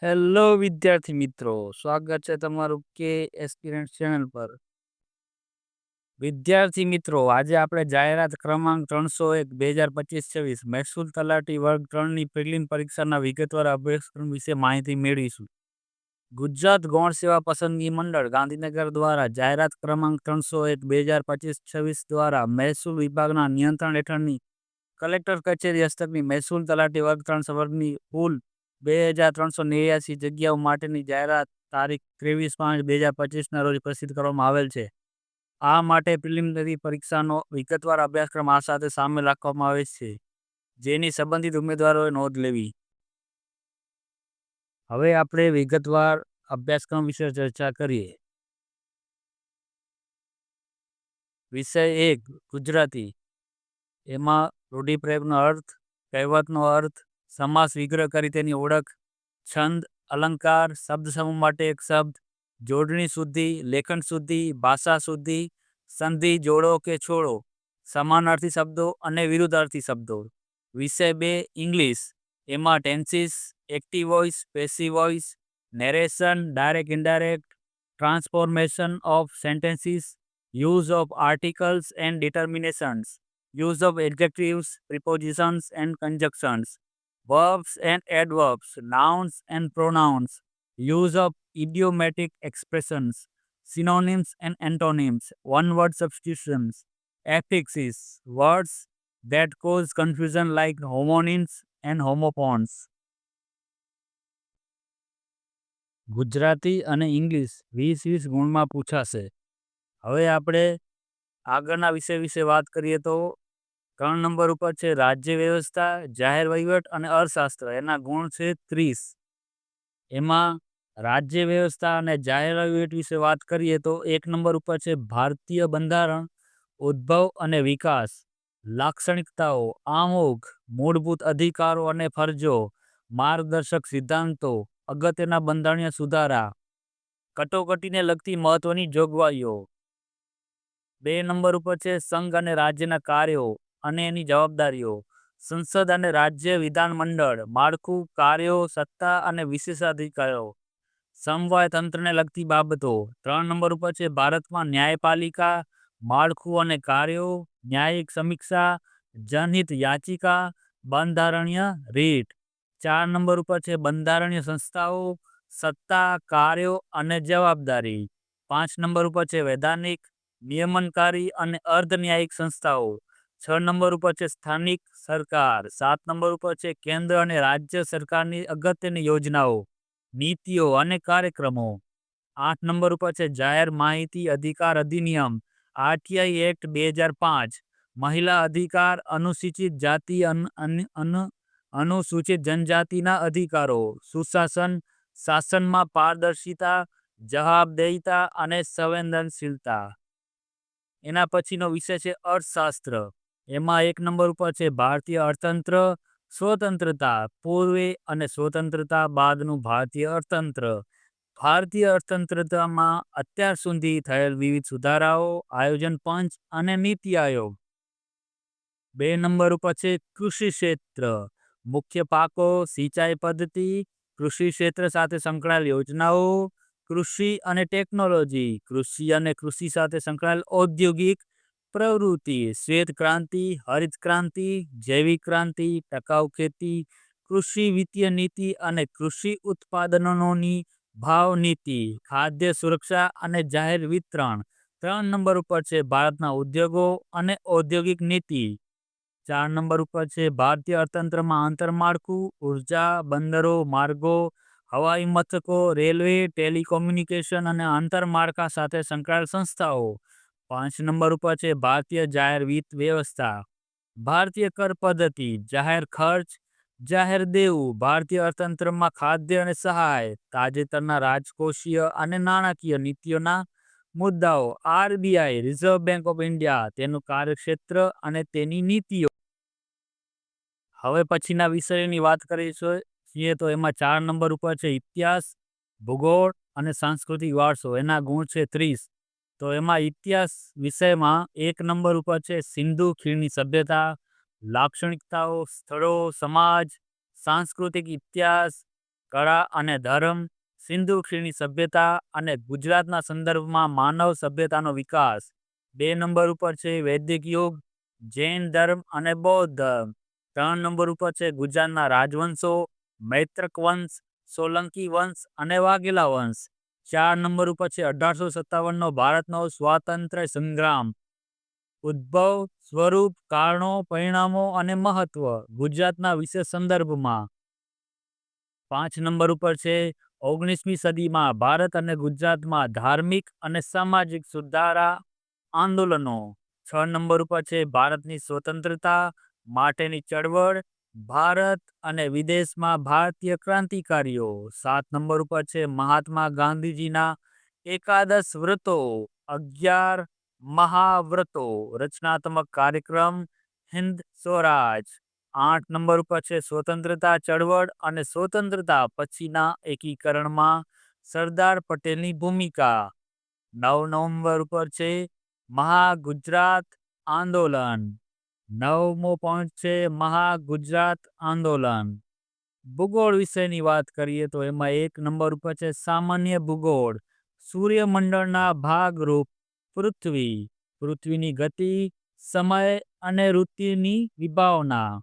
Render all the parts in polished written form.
Hello વિદ્યાર્થી મિત્રો, સ્વાગત છે તમારું કે એસ્પિરન્ટ ચેનલ પર. વિદ્યાર્થી મિત્રો, આજે આપણે જાહેરાત ક્રમાંક 301/2025-26 મહેસૂલ તલાટી વર્ગ 3ની પ્રિલિમ પરીક્ષાના વિગતવાર અભ્યાસક્રમ વિશે માહિતી મેળવીશું. ગુજરાત ગૌણ સેવા પસંદગી મંડળ ગાંધીનગર દ્વારા જાહેરાત ક્રમાંક 301/2025-26 દ્વારા મહેસૂલ વિભાગના નિયંત્રણ હેઠળની કલેક્ટર કચેરી હસ્તકની મહેસૂલ તલાટી વર્ગ 3 વર્ગની કુલ 2389 જગ્યાઓ માટેની જાહેરાત તારીખ 23/5/2025ના રોજ પ્રસિદ્ધ કરવામાં આવેલ છે. આ માટે પ્રિલિમિનરી પરીક્ષાનો વિગતવાર અભ્યાસક્રમ આ સાથે સામેલ રાખવામાં આવે છે, જેની સંબંધિત ઉમેદવારોએ નોંધ લેવી. હવે આપણે વિગતવાર અભ્યાસક્રમ વિશે ચર્ચા કરીએ. વિષય 1 ગુજરાતી. એમાં રૂઢિપ્રયોગનો અર્થ, કહેવતનો અર્થ, સમાસ વિગ્રહ કરી તેની ઓળખ, છંદ, અલંકાર, શબ્દ સમૂહ માટે એક શબ્દ, જોડણી શુદ્ધિ, લેખન શુદ્ધિ, ભાષા શુદ્ધિ, સંધિ, જોડો કે છોડો, સમાનાર્થી શબ્દો અને વિરુદ્ધાર્થી શબ્દો. વિષય 2 ઇંગ્લિશ. એમાં tenses, active voice, passive voice, narration, direct indirect, transformation of sentences, use of articles and determinations, use of adjectives, prepositions and conjunctions, verbs and adverbs, nouns and pronouns, use of idiomatic expressions, synonyms and antonyms, one-word substitutions, affixes, words that cause confusion like homonyms and homophones. Gujarati અને English 20 ગુણમાં પૂછાશે. હવે આપણે આગળના વિષય વિશે વાત કરીએ તો 3 number ઉપર છે રાજ્ય વ્યવસ્થા, જાહેર વહીવટ અને અર્થશાસ્ત્ર. એના ગુણ છે 30. એમાં રાજ્ય વ્યવસ્થા અને જાહેર વહીવટ વિશે વાત કરીએ તો 1 નંબર ઉપર છે ભારતીય બંધારણ, ઉદ્ભવ અને વિકાસ, લાક્ષણિકતાઓ, આમોખ, મૂળભૂત અધિકારો અને ફરજો, માર્ગદર્શક સિદ્ધાંતો, અગત્યના બંધારણીય સુધારા, કટોકટીને લગતી મહત્વની જોગવાઈઓ. 2 નંબર ઉપર છે સંઘ અને રાજ્યના કાર્યો અને એની જવાબદારીઓ, સંસદ અને રાજ્ય વિધાનમંડળ, માળખું, કાર્યો, સત્તા અને વિશેષાધિકારો, સમવાય તંત્રને લગતી બાબતો. 3 નંબર ઉપર છે ભારતમાં ન્યાયપાલિકા, માળખું અને કાર્યો, ન્યાયિક સમીક્ષા, જનહિત યાચિકા, બંધારણીય રીટ. 4 નંબર ઉપર છે બંધારણીય સંસ્થાઓ, સત્તા, કાર્યો અને જવાબદારી. 5 નંબર ઉપર છે વૈધાનિક, નિયમનકારી અને અર્ધન્યાયિક સંસ્થાઓ. 6 નંબર ઉપર છે સ્થાનિક સરકાર. 7 નંબર ઉપર છે કેન્દ્ર અને રાજ્ય સરકારની અગત્યની યોજનાઓ, નીતિઓ અને કાર્યક્રમો. 8 નંબર ઉપર છે જાહેર માહિતી અધિકાર અધિનિયમ આરટીઆઈ એક્ટ 2005, મહિલા અધિકાર, અનુસૂચિત જાતિ અનુસૂચિત જનજાતિના અધિકારો, સુશાસન, શાસનમાં પારદર્શિતા, જવાબદેહિતા અને સંવેદનશીલતા. એના પછીનો વિષય છે અર્થશાસ્ત્ર. એમાં 1 નંબર ઉપર છે ભારતીય અર્થતંત્ર, સ્વતંત્રતા પૂર્વે અને સ્વતંત્રતા બાદનું ભારતીય અર્થતંત્ર. ભારતીય અર્થતંત્રમાં અત્યાર સુધી થયેલ વિવિધ સુધારાઓ, આયોજન પંચ અને નીતિ આયોગ. 2 નંબર ઉપર છે કૃષિ ક્ષેત્ર, મુખ્ય પાકો, સિંચાઈ પદ્ધતિ, કૃષિ ક્ષેત્ર સાથે સંકળાયેલ યોજનાઓ, કૃષિ અને ટેકનોલોજી, કૃષિ અને કૃષિ સાથે સંકળાયેલ ઔદ્યોગિક પ્રવૃત્તિ, શ્વેત ક્રાંતિ, હરિત ક્રાંતિ, જૈવિક ક્રાંતિ, ટકાઉ ખેતી, કૃષિ વિત્તીય નીતિ અને કૃષિ ઉત્પાદનોની ભાવ નીતિ, ખાદ્ય સુરક્ષા અને જાહેર વિતરણ. 3 નંબર ઉપર છે ભારતના ઉદ્યોગો અને ઔદ્યોગિક નીતિ. 4 નંબર ઉપર છે ભારતીય અર્થતંત્રમાં આંતરમાળખું, ઉર્જા, બંદરો, માર્ગો, હવાઈ મથકો, રેલવે, ટેલિકોમ્યુનિકેશન અને આંતરમાળખા સાથે સંકળાયેલ સંસ્થાઓ. 5 નંબર ઉપર છે ભારતીય જાહેર વિત્ત વ્યવસ્થા, ભારતીય કર પદ્ધતિ, જાહેર ખર્ચ, જાહેર દેવું, ભારતીય અર્થતંત્રમાં ખાદ્ય અને સહાય, તાજેતરના રાજકોષીય અને નાણાકીય નીતિઓના મુદ્દાઓ, RBI, reserve bank of India, તેનું કાર્યક્ષેત્ર અને તેની નીતિઓ. હવે પછીના વિષયોની વાત કરીશું તો એમાં 4 નંબર ઉપર છે ઇતિહાસ, ભૂગોળ અને સાંસ્કૃતિક વારસો. એના ગુણ છે 30. તો એમાં ઇતિહાસ વિષયમાં 1 નંબર ઉપર છે સિંધુ ખીણની સભ્યતા, લાક્ષણિકતાઓ, સ્થળો, સમાજ, સાંસ્કૃતિક ઇતિહાસ, કળા અને ધર્મ, સિંધુ ખીણની સભ્યતા અને ગુજરાતના સંદર્ભમાં માનવ સભ્યતાનો વિકાસ. 2 નંબર ઉપર છે વૈદિક યુગ, જૈન ધર્મ અને બૌદ્ધ ધર્મ. 3 નંબર ઉપર છે ગુજરાતના રાજવંશો, મૈત્રક વંશ, સોલંકી વંશ અને વાઘેલા વંશ. 4 નંબર ઉપર છે 1857નો ભારતનો સ્વાતંત્ર્ય સંગ્રામ. ઉદ્ભવ, સ્વરૂપ, કારણો, પરિણામો અને મહત્વ ગુજરાતના વિશેષ સંદર્ભમાં. 5 નંબર ઉપર છે 19મી સદીમાં ભારત અને ગુજરાતમાં ધાર્મિક અને સામાજિક સુધારા આંદોલનો. 6 નંબર ઉપર છે ભારતની સ્વતંત્રતા માટેની ચળવળ, ભારત અને વિદેશમાં ભારતીય ક્રાંતિકારીઓ. 7 નંબર ઉપર છે મહાત્મા ગાંધીજીના એકાદશ વ્રતો, 11 મહાવ્રતો, રચનાત્મક કાર્યક્રમ, હિન્દ સ્વરાજ. 8 નંબર ઉપર છે સ્વતંત્રતા ચળવળ અને સ્વતંત્રતા પછીના એકીકરણમાં સરદાર પટેલની ભૂમિકા. 9 નંબર ઉપર છે મહાગુજરાત આંદોલન. 9મો પોઈન્ટ છે મહાગુજરાત આંદોલન. ભૂગોળ વિશેની વાત કરીએ તો એમાં 1 નંબર ઉપર છે સામાન્ય ભૂગોળ. સૂર્યમંડળના ભાગરૂપ પૃથ્વી, પૃથ્વીની ગતિ, સમય અને ઋતુની વિભાવના.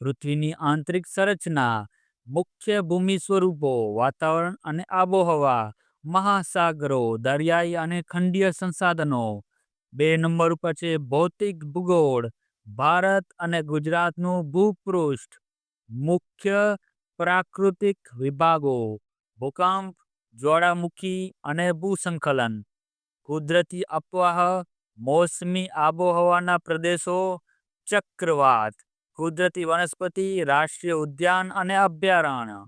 પૃથ્વીની આંતરિક સંરચના, મુખ્ય ભૂમિ સ્વરૂપો, વાતાવરણ અને આબોહવા, મહાસાગરો, દરિયાઈ અને ખંડીય સંસાધનો. 2 નંબર ઉપર છે ભૌતિક ભૂગોળ. ભારત અને ગુજરાતનું ભૂપૃષ્ઠ, મુખ્ય પ્રાકૃતિક વિભાગો, ભૂકંપ, જ્વાળામુખી અને ભૂસ્ખલન. કુદરતી અફવાહ, મોસમી આબોહવાના પ્રદેશો, ચક્રવાત, કુદરતી વનસ્પતિ, રાષ્ટ્રીય ઉદ્યાન અને અભયારણ્ય.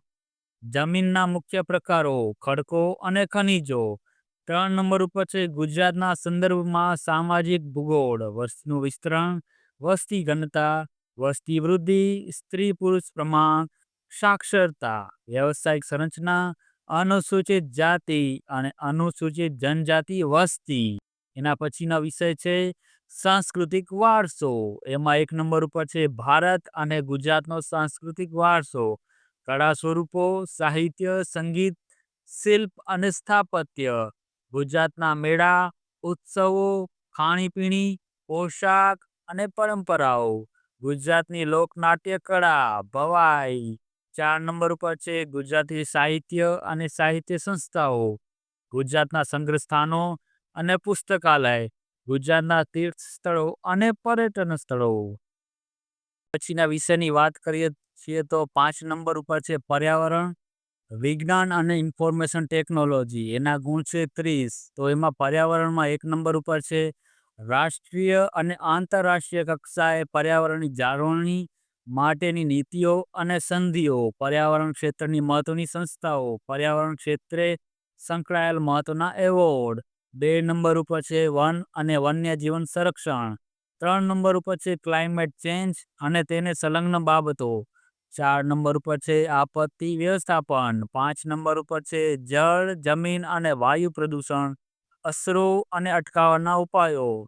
જમીનના મુખ્ય પ્રકારો, ખડકો અને ખનિજો. 3 નંબર ઉપર છે ગુજરાતના સંદર્ભમાં સામાજિક ભૂગોળ. વસ્તીનું વિસ્તરણ, વસ્તી ઘનતા, વસ્તી વૃદ્ધિ, સ્ત્રી પુરુષ પ્રમાણ, સાક્ષરતા, વ્યવસાયિક સંરચના, અનુસૂચિત જાતિ અને અનુસૂચિત જનજાતિ વસ્તી. એના પછીનો વિષય છે સાંસ્કૃતિક વારસો. એમાં 1 નંબર ઉપર છે ભારત અને ગુજરાતનો સાંસ્કૃતિક વારસો, કળા સ્વરૂપો, સાહિત્ય, સંગીત, શિલ્પ અને સ્થાપત્ય. ગુજરાતના મેળા, ઉત્સવો, ખાણીપીણી, પોશાક અને પરંપરાઓ. ગુજરાતની લોકનાટ્ય કળા, ભવાઈ. 4 નંબર ઉપર છે ગુજરાતી સાહિત્ય અને સાહિત્ય સંસ્થાઓ, ગુજરાતના સંગ્રહ સ્થાનો અને પુસ્તકાલય, ગુજરાતના તીર્થ સ્થળો અને પર્યટન સ્થળો. પછીના વિષયની વાત કરીએ છીએ તો 5 નંબર ઉપર છે પર્યાવરણ, વિજ્ઞાન અને ઇન્ફોર્મેશન ટેકનોલોજી. એના ગુણ છે 30. તો એમાં પર્યાવરણમાં 1 નંબર ઉપર છે રાષ્ટ્રીય અને આંતરરાષ્ટ્રીય કક્ષાએ પર્યાવરણની જાળવણી માટેની નીતિઓ અને સંધિઓ, પર્યાવરણ ક્ષેત્રની મહત્વની સંસ્થાઓ, પર્યાવરણ ક્ષેત્રે સંકળાયેલ મહત્વના એવોર્ડ. 2 નંબર ઉપર છે વન અને વન્યજીવન સંરક્ષણ. 3 નંબર ઉપર છે ક્લાઇમેટ ચેન્જ અને તેને સંલગ્ન બાબતો. 4 નંબર ઉપર છે આપત્તિ વ્યવસ્થાપન. 5 નંબર ઉપર છે જળ, જમીન અને વાયુ પ્રદૂષણ, અસરો અને અટકાવવાના ઉપાયો.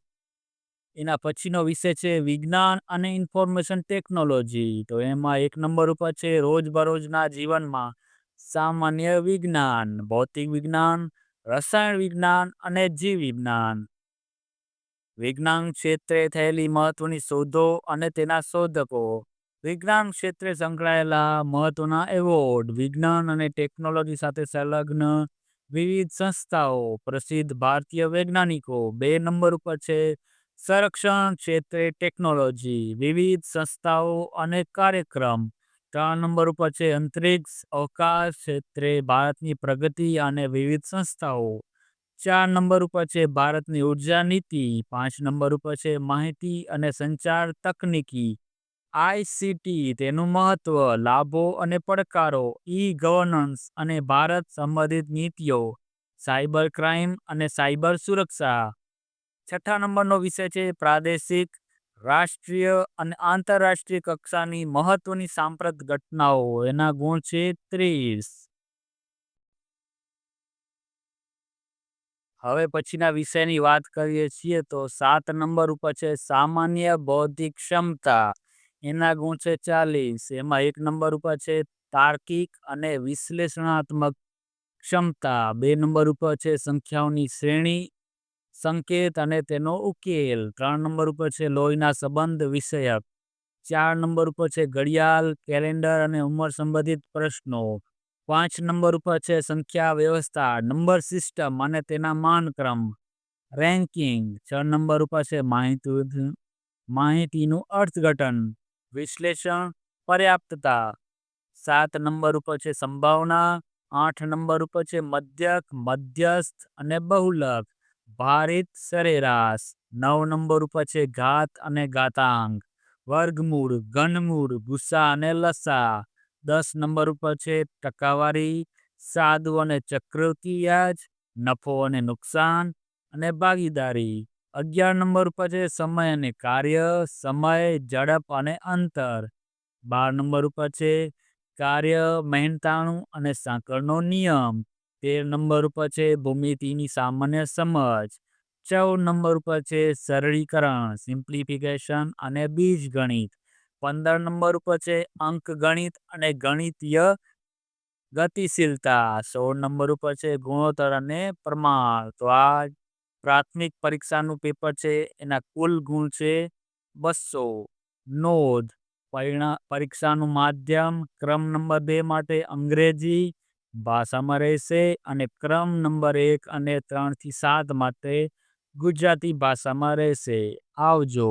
એના પછીનો વિષય છે વિજ્ઞાન અને ઇન્ફોર્મેશન ટેકનોલોજી. તો એમાં 1 નંબર ઉપર છે રોજબરોજના જીવનમાં સામાન્ય વિજ્ઞાન, ભૌતિક વિજ્ઞાન, રસાયણ વિજ્ઞાન અને જીવ વિજ્ઞાન. વિજ્ઞાન ક્ષેત્રે થયેલી મહત્વની શોધો અને તેના શોધકો, વિજ્ઞાન ક્ષેત્રે સંકળાયેલા મહત્વના એવોર્ડ, વિજ્ઞાન અને ટેકનોલોજી સાથે સંલગ્ન વિવિધ સંસ્થાઓ, પ્રસિદ્ધ ભારતીય વૈજ્ઞાનિકો. 2 નંબર ઉપર છે સંરક્ષણ ક્ષેત્રે ટેકનોલોજી, વિવિધ સંસ્થાઓ અને કાર્યક્રમ. 3 નંબર ઉપર છે અંતરિક્ષ અવકાશ ક્ષેત્રે ભારતની પ્રગતિ અને વિવિધ સંસ્થાઓ. 4 નંબર ઉપર છે ભારતની ઉર્જા નીતિ. 5 નંબર ઉપર છે માહિતી અને સંચાર તકનીકી, ICT, તેનું મહત્વ, લાભો અને પડકારો, ગવર્નન્સ અને ભારત સંબંધિત નીતિઓ, સાયબર ક્રાઇમ અને સાયબર સુરક્ષા. 6 નંબરનો વિષય છે પ્રાદેશિક, રાષ્ટ્રીય અને આંતરરાષ્ટ્રીય કક્ષાની મહત્વની સાંપ્રત ઘટનાઓ. એના ગુણ છે 30. હવે પછીના વિષયની વાત કરીએ છીએ તો 7 નંબર ઉપર છે સામાન્ય બૌદ્ધિક ક્ષમતા. એના ગુણ છે 40. એમાં 1 નંબર ઉપર છે તાર્કિક અને વિશ્લેષણાત્મક ક્ષમતા. 2 નંબર ઉપર છે સંખ્યાઓની શ્રેણી, સંકેત અને તેનો ઉકેલ. 3 નંબર ઉપર છે લોહીના સંબંધ વિષયક. 4 નંબર ઉપર છે ઘડિયાળ, કેલેન્ડર અને ઉંમર સંબંધિત પ્રશ્નો. 5 નંબર ઉપર છે સંખ્યા વ્યવસ્થા, નંબર સિસ્ટમ અને તેના માનક્રમ, રેન્કિંગ. 6 નંબર ઉપર છે માહિતીનું અર્થઘટન, વિશ્લેષણ, પર્યાપ્તતા. 7 નંબર ઉપર છે સંભાવના. 8 નંબર ઉપર છે મધ્યક, મધ્યસ્થ અને બહુલક, ભારિત, સરેરાશ. 9 નંબર ઉપર છે ઘાત અને ઘાતાંક, વર્ગમૂળ, ઘનમૂળ, ગુસ્સા અને લસા. 10 નંબર ઉપર છે ટકાવારી, સાદું અને ચક્રવૃદ્ધિ વ્યાજ, નફો અને નુકસાન અને ભાગીદારી. 11 નંબર ઉપર છે સમય અને કાર્ય, સમય, ઝડપ અને અંતર. 12 નંબર ઉપર છે કાર્ય, મહેનતાણું અને સાંકળનો નિયમ. 13 નંબર ઉપર છે ભૂમિતિની સામાન્ય સમજ. 14 નંબર ઉપર છે સરળીકરણ, સિમ્પ્લિફિકેશન અને બીજગણિત. 15 નંબર ઉપર છે અંકગણિત અને ગણિતીય ગતિશીલતા. 16 નંબર ઉપર છે ગુણોત્તર અને પ્રમાણ. તો આ પ્રાથમિક પરીક્ષાનું પેપર છે, એના કુલ ગુણ છે 200. નોંધ: પરીક્ષાનું માધ્યમ ક્રમ નંબર 2 માટે અંગ્રેજી ભાષામાં રહેશે અને ક્રમ નંબર 1 અને 3 થી 7 માટે ગુજરાતી ભાષામાં રહેશે. આવજો.